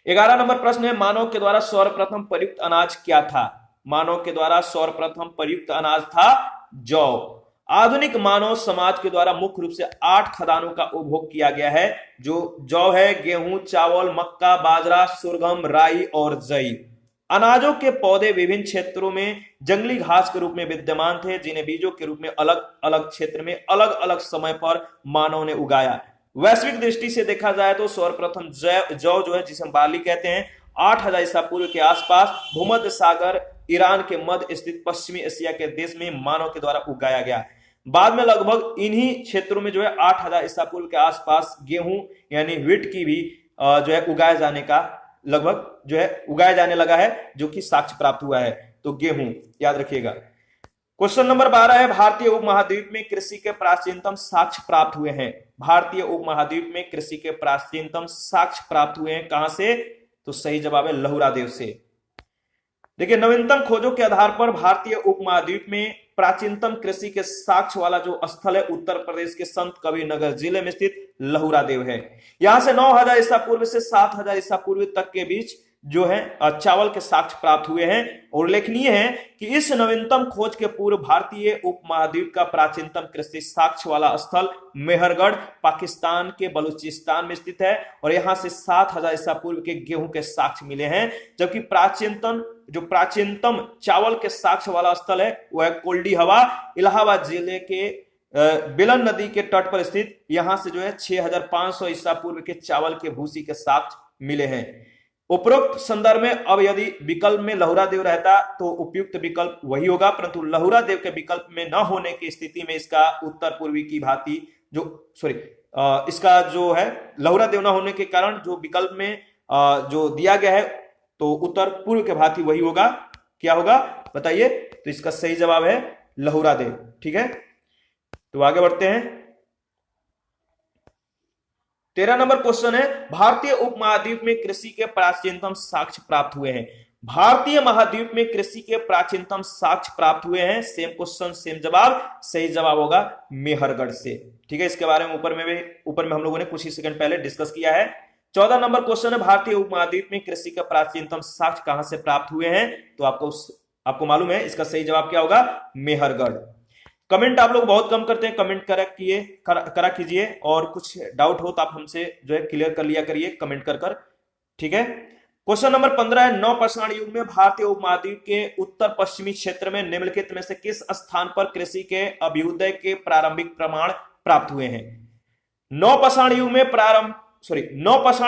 11 नंबर प्रश्न है, मानव के द्वारा सर्वप्रथम प्रयुक्त अनाज क्या था? मानव के द्वारा सर्वप्रथम प्रयुक्त अनाज था जौ। आधुनिक मानव समाज के द्वारा मुख्य रूप से 8 खदानों का उपभोग किया गया है, जो जौ है, गेहूं, चावल, मक्का, बाजरा, सुरगम, राई और जई। अनाजों के पौधे विभिन्न क्षेत्रों में जंगली घास के रूप में विद्यमान थे, जिन्हें बीजों के रूप में अलग अलग क्षेत्र में अलग अलग समय पर मानव ने उगाया। वैश्विक दृष्टि से देखा जाए तो सर्वप्रथम जौ जो है, जिसे हम बार्ली कहते हैं, 8000 ईसा पूर्व के आसपास भूमध्य सागर, ईरान के मध्य स्थित पश्चिमी एशिया के देश में मानव के द्वारा उगाया गया। बाद में लगभग इन्हीं क्षेत्रों में जो है 8000 ईसा पूर्व के आसपास गेहूं यानी व्हीट की भी जो है उगाए जाने का लगभग जो है उगाया जाने लगा है, जो कि साक्ष्य प्राप्त हुआ है। तो गेहूं याद रखिएगा। क्वेश्चन नंबर 12 है, भारतीय उपमहाद्वीप में कृषि के प्राचीनतम साक्ष्य प्राप्त हुए हैं। भारतीय उपमहाद्वीप में कृषि के प्राचीनतम साक्ष्य प्राप्त हुए हैं, कहां से? तो सही जवाब है लहुरा देव से। देखिए, नवीनतम खोजों के आधार पर भारतीय उपमहाद्वीप में प्राचीनतम कृषि के साक्ष्य वाला जो स्थल है उत्तर प्रदेश के संत कबीर नगर जिले में स्थित लहुरा देव है। यहां से 9000 ईसा पूर्व से 7000 ईसा पूर्व तक के बीच जो है चावल के साक्ष्य प्राप्त हुए हैं। और उल्लेखनीय है कि इस नवीनतम खोज के पूर्व भारतीय उपमहाद्वीप का प्राचीनतम कृषि साक्ष्य वाला स्थल मेहरगढ़ पाकिस्तान के बलूचिस्तान में स्थित है और यहां से 7000 ईसा पूर्व के गेहूं के साक्ष्य मिले हैं। जबकि प्राचीनतम चावल के साक्ष्य वाला स्थल है वह है कोल्डी हवा, इलाहाबाद जिले के बिलन नदी के तट पर स्थित। यहां से जो है 6500 ईसा पूर्व के चावल के भूसी के साक्ष्य मिले हैं। उपरोक्त संदर्भ में अब यदि विकल्प में लहुरा देव रहता तो उपयुक्त विकल्प वही होगा, परंतु लहुरा देव के विकल्प में न होने की स्थिति में इसका उत्तर पूर्वी की भांति इसका जो है लहुरा देव न होने के कारण जो विकल्प में जो दिया गया है तो उत्तर पूर्व के भांति वही होगा। क्या होगा बताइए? तो इसका सही जवाब है लहुरा देव। ठीक है, तो आगे बढ़ते हैं। 13 नंबर क्वेश्चन है, भारतीय उपमहाद्वीप में कृषि के प्राचीनतम साक्ष्य प्राप्त हुए हैं। भारतीय महाद्वीप में कृषि के प्राचीनतम साक्ष्य प्राप्त हुए हैं। सेम क्वेश्चन सेम जवाब, सही जवाब होगा मेहरगढ़ से। ठीक है, इसके बारे में ऊपर में हम लोगों ने कुछ ही सेकंड पहले डिस्कस किया है। 14 नंबर क्वेश्चन है, भारतीय उपमहाद्वीप में कृषि का प्राचीनतम साक्ष्य कहां से प्राप्त हुए हैं? तो आपको मालूम है इसका सही जवाब क्या होगा? मेहरगढ़। कमेंट आप लोग बहुत कम करते हैं, कमेंट करा कीजिए और कुछ डाउट हो तो आप हमसे जो है क्लियर कर लिया करिए कमेंट कर। ठीक है, क्वेश्चन नंबर 15 है, नवपाषाण युग में भारतीय उपमहाद्वीप के उत्तर पश्चिमी क्षेत्र में निम्नलिखित में से किस स्थान पर कृषि के अभ्युदय के प्रारंभिक प्रमाण प्राप्त हुए हैं? नवपाषाण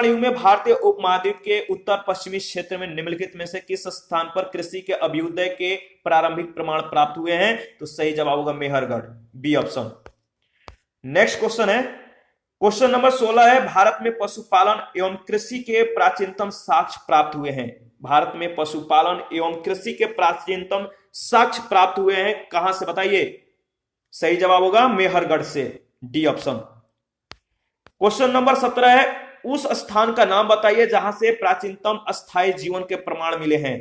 युग में भारतीय उपमहाद्वीप के उत्तर पश्चिमी क्षेत्र में निम्नलिखित में से किस स्थान पर कृषि के अभ्युदय के प्रारंभिक प्रमाण प्राप्त हुए हैं? तो सही जवाब होगा Mehrgarh, B option. Next question है, क्वेश्चन नंबर 16 है, भारत में पशुपालन एवं कृषि के प्राचीनतम साक्ष्य प्राप्त हुए हैं। भारत में पशुपालन एवं कृषि के प्राचीनतम साक्ष्य प्राप्त हुए हैं, कहां से बताइए? सही जवाब होगा मेहरगढ़ से, डी ऑप्शन। क्वेश्चन नंबर 17 है, उस स्थान का नाम बताइए जहां से प्राचीनतम अस्थायी जीवन के प्रमाण मिले हैं।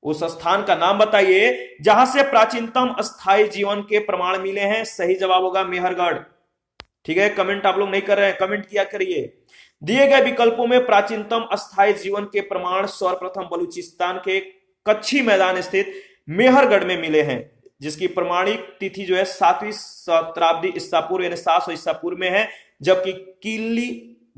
उस स्थान का नाम बताइए जहां से प्राचीनतम अस्थायी जीवन के प्रमाण मिले हैं। सही जवाब होगा मेहरगढ़। ठीक है, कमेंट आप लोग नहीं कर रहे हैं, कमेंट किया करिए। दिए गए विकल्पों में प्राचीनतम अस्थायी जीवन के प्रमाण सर्वप्रथम बलूचिस्तान के कच्छी मैदान स्थित मेहरगढ़ में मिले हैं, जिसकी प्रमाणिक तिथि जो है 7वीं शताब्दी ईसा पूर्व यानी 700 ईसा पूर्व में है। जबकि किल्ली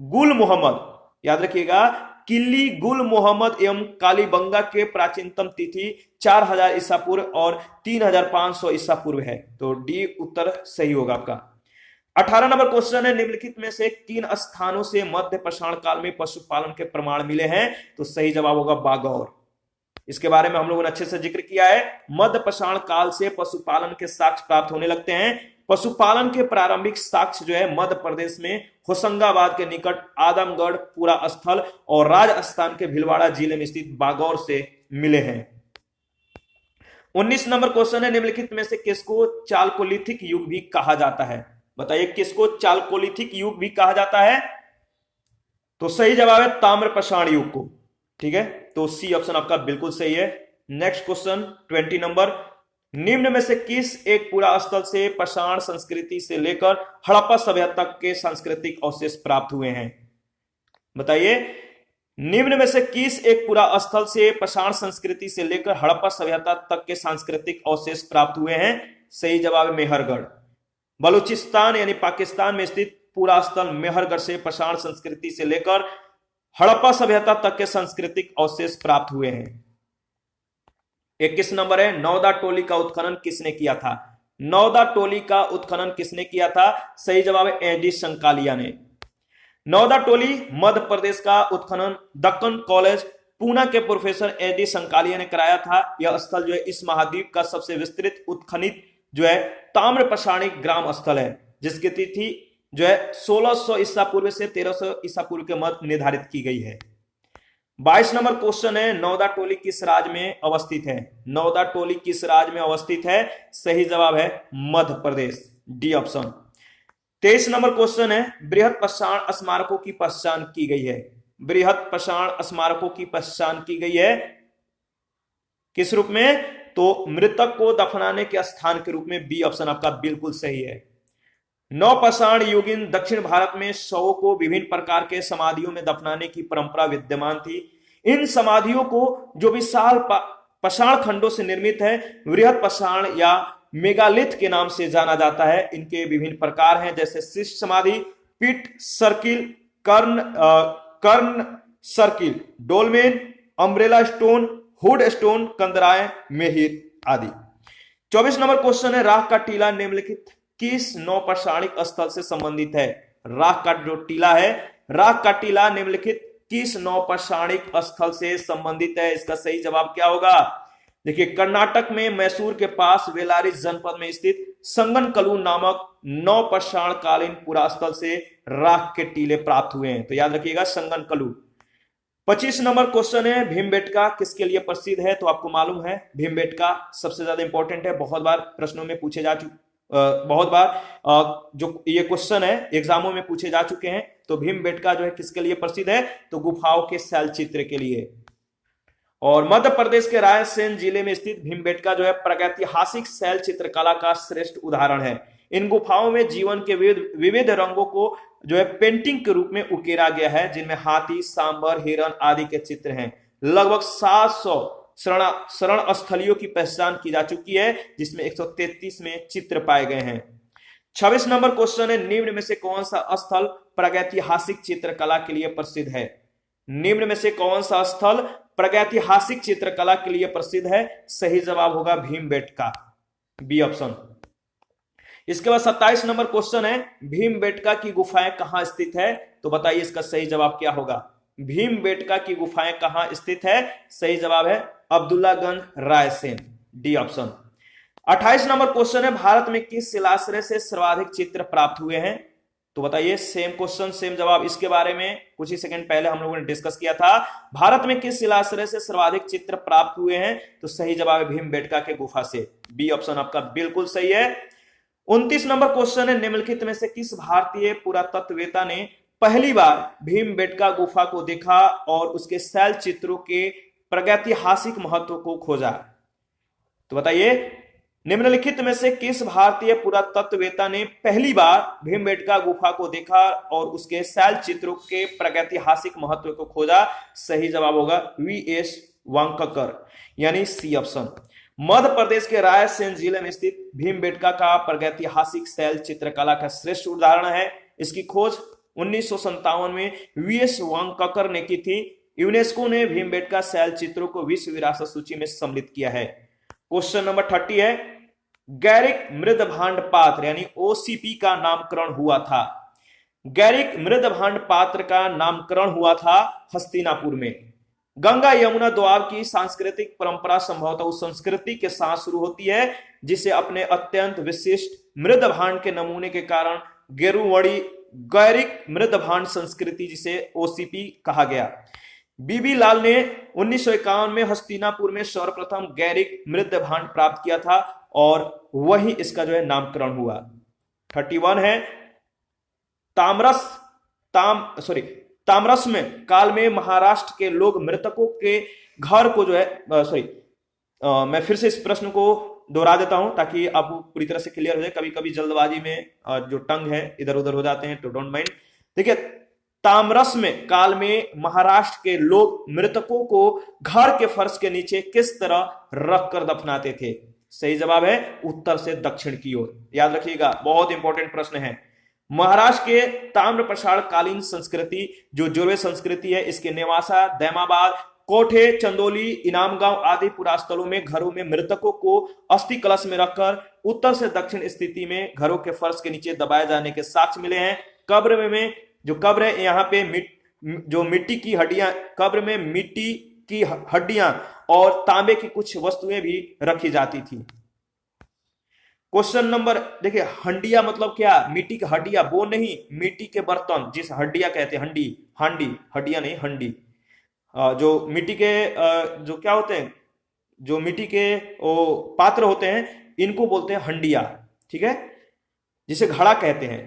गुल मोहम्मद, याद रखिएगा, किल्ली गुल मोहम्मद एवं कालीबंगा के प्राचीनतम तिथि 4000 ईसा पूर्व और 3500 ईसा पूर्व है। तो डी उत्तर सही होगा आपका। 18 नंबर क्वेश्चन है, निम्नलिखित में से किन स्थानों से मध्य पाषाण काल में पशुपालन के प्रमाण मिले हैं? तो सही जवाब होगा बागौर। इसके बारे में हम लोगों ने अच्छे से जिक्र किया है। मध्य पाषाण काल से पशुपालन के साक्ष्य प्राप्त होने लगते हैं। पशुपालन के प्रारंभिक साक्ष्य जो है मध्य प्रदेश में होशंगाबाद के निकट आदमगढ़ पूरा स्थल और राजस्थान के भीलवाड़ा जिले में स्थित बागौर से मिले हैं। 19 नंबर क्वेश्चन है, निम्नलिखित में से किसको चालकोलिथिक युग भी कहा जाता है? बताइए किसको चालकोलिथिक युग भी कहा जाता है? तो सही जवाब है ताम्रपाषाण युग को। ठीक है, तो सी ऑप्शन आपका बिल्कुल सही है। नेक्स्ट क्वेश्चन 20 नंबर, निम्न में से किस एक पुरा स्थल से पाषाण संस्कृति से लेकर हड़प्पा सभ्यता तक के सांस्कृतिक अवशेष प्राप्त हुए हैं? बताइए निम्न में से किस एक पुरा स्थल से पाषाण संस्कृति से लेकर हड़प्पा सभ्यता तक के सांस्कृतिक अवशेष प्राप्त हुए हैं? सही जवाब है मेहरगढ़। बलूचिस्तान यानी पाकिस्तान में स्थित पूरा स्थल मेहरगढ़ से पाषाण संस्कृति से लेकर हड़प्पा सभ्यता तक के सांस्कृतिक अवशेष प्राप्त हुए हैं। 21 नंबर है, नौदा टोली का उत्खनन किसने किया था? नौदा टोली का उत्खनन किसने किया था? सही जवाब है एडी संकालिया ने। नौदा टोली मध्य प्रदेश का उत्खनन दक्कन कॉलेज पूना के प्रोफेसर एडी संकालिया ने कराया था। यह स्थल जो है इस महाद्वीप का सबसे विस्तृत उत्खनित जो है ताम्रपाषाणिक ग्राम स्थल है, जिसकी तिथि जो है 1600 ईसा पूर्व से 1300 ईसा पूर्व के मध्य निर्धारित की गई है। 22 नंबर क्वेश्चन है, नौदा टोली किस राज्य में अवस्थित है? नौदा टोली किस राज्य में अवस्थित है? सही जवाब है Madhya Pradesh, D option. 23 number question है, बृहद पाषाण स्मारकों की पहचान की गई है। बृहद पाषाण स्मारकों की पहचान की गई है किस रूप में? तो मृतक को दफनाने के स्थान के रूप में, बी ऑप्शन आपका बिल्कुल सही है। नवपाषाण युगीन दक्षिण भारत में शवों को विभिन्न प्रकार के समाधियों में दफनाने की परंपरा विद्यमान थी। इन समाधियों को जो विशाल पाषाण खंडों से निर्मित है बृहद पाषाण या मेगालिथ के नाम से जाना जाता है। इनके विभिन्न प्रकार हैं, जैसे शिष्ट समाधि, pit circle, cairn circle, dolmen, umbrella stone, hood stone, कंदराय, मेहिर आदि। 24 नंबर क्वेश्चन है, राख का टीला निम्नलिखित किस नौपाषाणिक स्थल से संबंधित है? राख का जो टीला है, राख का टीला निम्नलिखित किस नौपाषाणिक स्थल से संबंधित है? इसका सही जवाब क्या होगा? देखिए कर्नाटक में मैसूर के पास वेलारी जनपद में स्थित संगनकलू नामक नौपाषाण कालीन पुरा स्थल से राख के टीले प्राप्त हुए हैं, तो याद रखिएगा संगनकलू। 25 नंबर क्वेश्चन है, भीमबेटका किसके लिए प्रसिद्ध है? तो आपको मालूम है भीमबेटका सबसे ज्यादा इंपॉर्टेंट है, बहुत बार प्रश्नों में पूछे जा चुके, बहुत बार जो ये क्वेश्चन है एग्जामों में पूछे जा चुके हैं। तो भीमबेटका जो है किसके लिए प्रसिद्ध है? तो गुफाओं के शैल चित्र के लिए। और मध्य प्रदेश के रायसेन जिले में स्थित भीमबेटका जो है प्रागैतिहासिक शैल चित्रकला का श्रेष्ठ उदाहरण है। इन गुफाओं में जीवन के विविध रंगों को जो है पेंटिंग के रूप में उकेरा गया है, जिनमें हाथी, सांबर, हिरण आदि के चित्र हैं। लगभग 700 शरण स्थलियों की पहचान की जा चुकी है, जिसमें 133 में चित्र पाए गए हैं। 26 नंबर क्वेश्चन है, निम्न में से कौन सा स्थल प्रागैतिहासिक चित्रकला के लिए प्रसिद्ध है? निम्न में से कौन सा स्थल प्रागैतिहासिक चित्रकला के लिए प्रसिद्ध है? सही जवाब होगा भीमबेटका, बी ऑप्शन। इसके बाद 27 नंबर क्वेश्चन है, भीमबेटका की गुफाएं कहां स्थित है? तो बताइए इसका सही जवाब क्या होगा? भीमबेटका की गुफाएं कहां स्थित है? सही जवाब है Abdullaganj, Raisen, D option. 28 number question है, भारत में किस शिलाश्रय से सर्वाधिक चित्र प्राप्त हुए हैं? तो बताइए सेम क्वेश्चन सेम जवाब। इसके बारे में कुछ ही सेकंड पहले हम लोगों ने डिस्कस किया था। भारत में किस शिलाश्रय से सर्वाधिक चित्र प्राप्त हुए हैं? तो सही जवाब है भीमबेटका के गुफा से, बी ऑप्शन आपका बिल्कुल सही है। 29 नंबर क्वेश्चन है, निम्नलिखित में से किस भारतीय पुरातत्ववेत्ता ने पहली बार भीमबेटका गुफा को देखा और उसके शैल चित्रों के प्रागैतिहासिक महत्व को खोजा? तो बताइए निम्नलिखित में से किस भारतीय पुरातत्ववेत्ता ने पहली बार भीमबेटका गुफा को देखा और उसके शैल चित्रों के प्रागैतिहासिक महत्व को खोजा? सही जवाब होगा वी.एस. वांककर, यानी सी ऑप्शन। मध्य प्रदेश के रायसेन जिले में स्थित भीमबेटका का प्रागैतिहासिक शैल चित्रकला का श्रेष्ठ उदाहरण है। इसकी खोज 1957 में वी.एस. वांककर ने की थी। यूनेस्को ने भीमबेटका शैल चित्रों को विश्व विरासत सूची में सम्मिलित किया है। क्वेश्चन नंबर 30 है, गैरिक मृदभांड पात्र यानी ओसीपी का नामकरण हुआ था। गैरिक मृदभांड पात्र का नामकरण हुआ था हस्तिनापुर में। गंगा यमुना दोआब की सांस्कृतिक परंपरा संभवतः उस संस्कृति के साथ शुरू होती है जिसे अपने अत्यंत विशिष्ट मृद भांड के नमूने के कारण गेरुवड़ी गैरिक मृद भांड संस्कृति, जिसे ओसीपी कहा गया। बीबी लाल ने 1951 में हस्तिनापुर में सर्वप्रथम गैरिक मृद भांड प्राप्त किया था और वही इसका जो है नामकरण हुआ। 31 है ताम्रस में काल में महाराष्ट्र के लोग मृतकों के घर को जो है मैं फिर से इस प्रश्न को दोहरा देता हूं ताकि आपको पूरी तरह से क्लियर हो जाए। कभी कभी जल्दबाजी में जो टंग है इधर उधर हो जाते हैं, तो डोंट माइंड। देखिए, ताम्रस में काल में महाराष्ट्र के लोग मृतकों को घर के फर्श के नीचे किस तरह रखकर दफनाते थे? सही जवाब है उत्तर से दक्षिण की ओर। याद रखिएगा, बहुत इंपॉर्टेंट प्रश्न है। महाराष्ट्र के ताम्र प्रसार कालीन संस्कृति जो जोरवे संस्कृति है, इसके नेवासा, दैमाबाद, कोठे, चंदोली, इनामगांव आदि पुरास्थलों में घरों में मृतकों को अस्थि कलश में रखकर उत्तर से दक्षिण स्थिति में घरों के फर्श के नीचे दबाए जाने के साक्ष्य मिले हैं। कब्र में जो कब्र है, यहाँ पे मिट्टी की हड्डियां, कब्र में मिट्टी की हड्डियां और तांबे की कुछ वस्तुएं भी रखी जाती थी। क्वेश्चन नंबर देखिए, हंडिया मतलब क्या? मिट्टी की हड्डियां, वो नहीं, मिट्टी के बर्तन, जिस हड्डियां कहते हैं, हांडी, हड्डियां नहीं, हंडी। जो मिट्टी के जो क्या होते हैं, जो मिट्टी के पात्र होते हैं, इनको बोलते हैं हंडिया, ठीक है, जिसे घड़ा कहते हैं।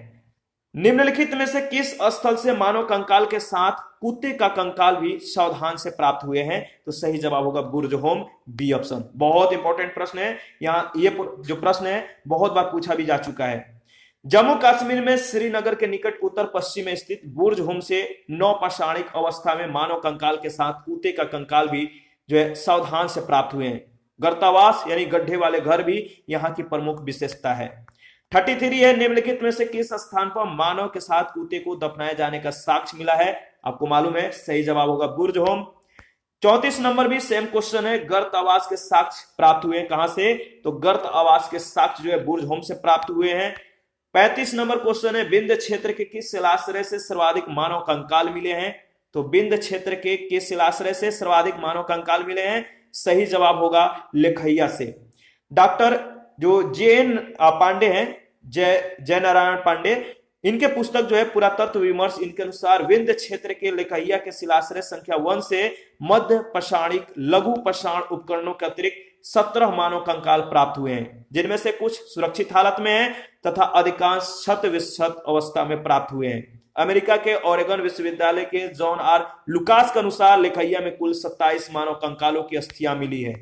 निम्नलिखित में से किस स्थल से मानव कंकाल के साथ कुत्ते का कंकाल भी सावधान से प्राप्त हुए हैं? तो सही जवाब होगा बुर्जहोम, बी ऑप्शन। बहुत इंपॉर्टेंट प्रश्न है। यहाँ ये जो प्रश्न है बहुत बार पूछा भी जा चुका है। जम्मू कश्मीर में श्रीनगर के निकट उत्तर पश्चिम में स्थित बुर्जहोम से नौपाषाणिक अवस्था में मानव कंकाल के साथ कुत्ते का कंकाल भी जो है सावधान से प्राप्त हुए हैं। गर्तावास यानी गड्ढे वाले घर भी यहाँ की प्रमुख विशेषता है। 33 है, निम्नलिखित में से किस स्थान पर मानव के साथ कुत्ते को दफनाए जाने का साक्ष्य मिला है? आपको मालूम है, सही जवाब होगा बुर्जहोम। 34 नंबर भी सेम क्वेश्चन है, गर्त आवास के साक्ष्य प्राप्त हुए हैं कहां से? तो गर्त आवास के साक्ष्य जो है बुर्जहोम से प्राप्त हुए हैं। 35 नंबर क्वेश्चन है, विंध्य क्षेत्र के किस शिलाश्रय से सर्वाधिक मानव कंकाल मिले हैं? तो विंध्य क्षेत्र के किस शिलाश्रय से सर्वाधिक मानव कंकाल मिले हैं? सही जवाब होगा लेखैया से। डॉक्टर जो जे.एन. पांडे हैं, जय नारायण पांडे, इनके पुस्तक जो है पुरातत्व विमर्श, इनके अनुसार विंध्य क्षेत्र के लेखैया के शिलाश्रय संख्या 1 से मध्य पाषाणिक लघु पाषाण उपकरणों के अतिरिक्त 17 मानव कंकाल प्राप्त हुए हैं, जिनमें से कुछ सुरक्षित हालत में हैं तथा अधिकांश शत विशत अवस्था में प्राप्त हुए हैं। अमेरिका के ओरेगन विश्वविद्यालय के जॉन आर लुकास के अनुसार लेखैया में कुल 27 मानव कंकालों की अस्थियां मिली है।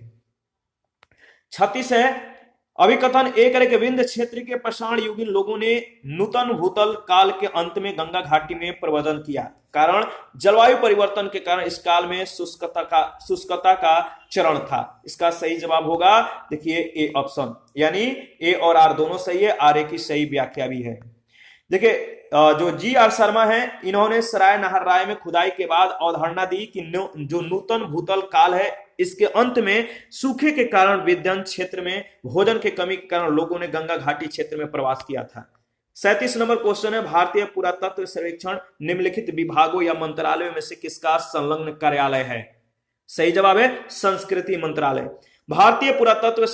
36 है, अभिकथन ए करे के विंध्य क्षेत्र के पाषाण युगीन लोगों ने नूतन भूतल काल के अंत में गंगा घाटी में प्रव्रजन किया। कारण जलवायु परिवर्तन के कारण इस काल में शुष्कता का चरण था। इसका सही जवाब होगा देखिए ए ऑप्शन, यानी ए और आर दोनों सही है, आर ए की सही व्याख्या भी है। देखिए जो जी आर शर्मा है, इन्होंने सराय नहर राय में खुदाई के बाद अवधारणा दी कि जो नूतन भूतल काल है, इसके अंत में सूखे के कारण विद्यमान क्षेत्र में भोजन की कमी के कारण लोगों ने गंगा घाटी क्षेत्र में प्रवास किया था। 37 नंबर क्वेश्चन है, भारतीय पुरातत्व सर्वेक्षण निम्नलिखित विभागों या मंत्रालयों में से किसका संलग्न कार्यालय है? सही जवाब है संस्कृति मंत्रालय। भारतीय पुरातत्व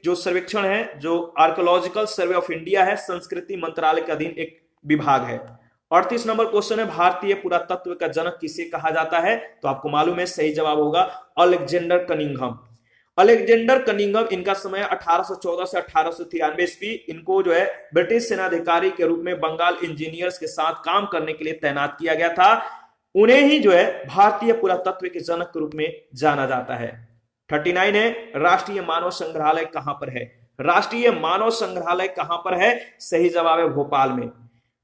जो सर्वेक्षण है, जो आर्कियोलॉजिकल सर्वे ऑफ इंडिया है, संस्कृति मंत्रालय के अधीन एक विभाग है। 38 नंबर क्वेश्चन है, भारतीय पुरातत्व का जनक किसे कहा जाता है? तो आपको मालूम है, सही जवाब होगा अलेक्जेंडर कनिंघम। अलेक्जेंडर कनिंघम, इनका समय 1814 से 1893 ईस्वी। इनको जो है ब्रिटिश सेनाधिकारी के रूप में बंगाल इंजीनियर्स के साथ काम करने के लिए तैनात किया गया था। उन्हें ही जो है भारतीय पुरातत्व के जनक के रूप में जाना जाता है। 39 है, राष्ट्रीय मानव संग्रहालय कहां पर है? राष्ट्रीय मानव संग्रहालय कहां पर है? सही जवाब है भोपाल में।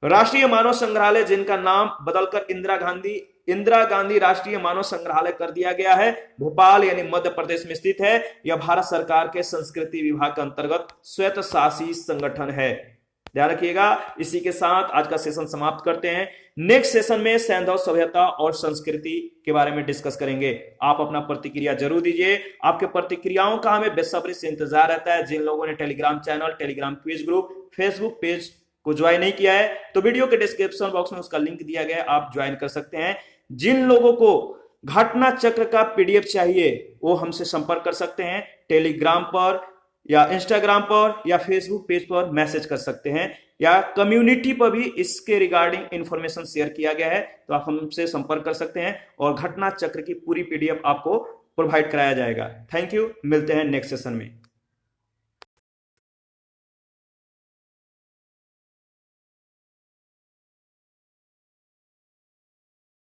राष्ट्रीय मानव संग्रहालय, जिनका नाम बदलकर इंदिरा गांधी राष्ट्रीय मानव संग्रहालय कर दिया गया है, भोपाल यानी मध्य प्रदेश में स्थित है। यह भारत सरकार के संस्कृति विभाग के अंतर्गत स्वायत्तशासी संगठन है। ध्यान रखिएगा। इसी के साथ आज का सेशन समाप्त करते हैं। नेक्स्ट सेशन में सैंधव सभ्यता और संस्कृति के बारे में डिस्कस करेंगे। आप अपना प्रतिक्रिया जरूर दीजिए। आपके प्रतिक्रियाओं का हमें बेसब्री से इंतजार रहता है। जिन लोगों ने Telegram channel, Telegram quiz group, Facebook page को ज्वाइन नहीं किया है, तो वीडियो के डिस्क्रिप्शन बॉक्स में उसका लिंक दिया गया है, आप ज्वाइन कर सकते हैं। जिन लोगों को घटना चक्र का पीडीएफ चाहिए, वो हमसे संपर्क कर सकते हैं टेलीग्राम पर। या इंस्टाग्राम पर या फेसबुक पेज पर मैसेज कर सकते हैं, या कम्युनिटी पर भी इसके रिगार्डिंग इंफॉर्मेशन शेयर किया गया है, तो आप हमसे संपर्क कर सकते हैं और घटना चक्र की पूरी पीडीएफ आपको प्रोवाइड कराया जाएगा। थैंक यू, मिलते हैं नेक्स्ट सेशन में।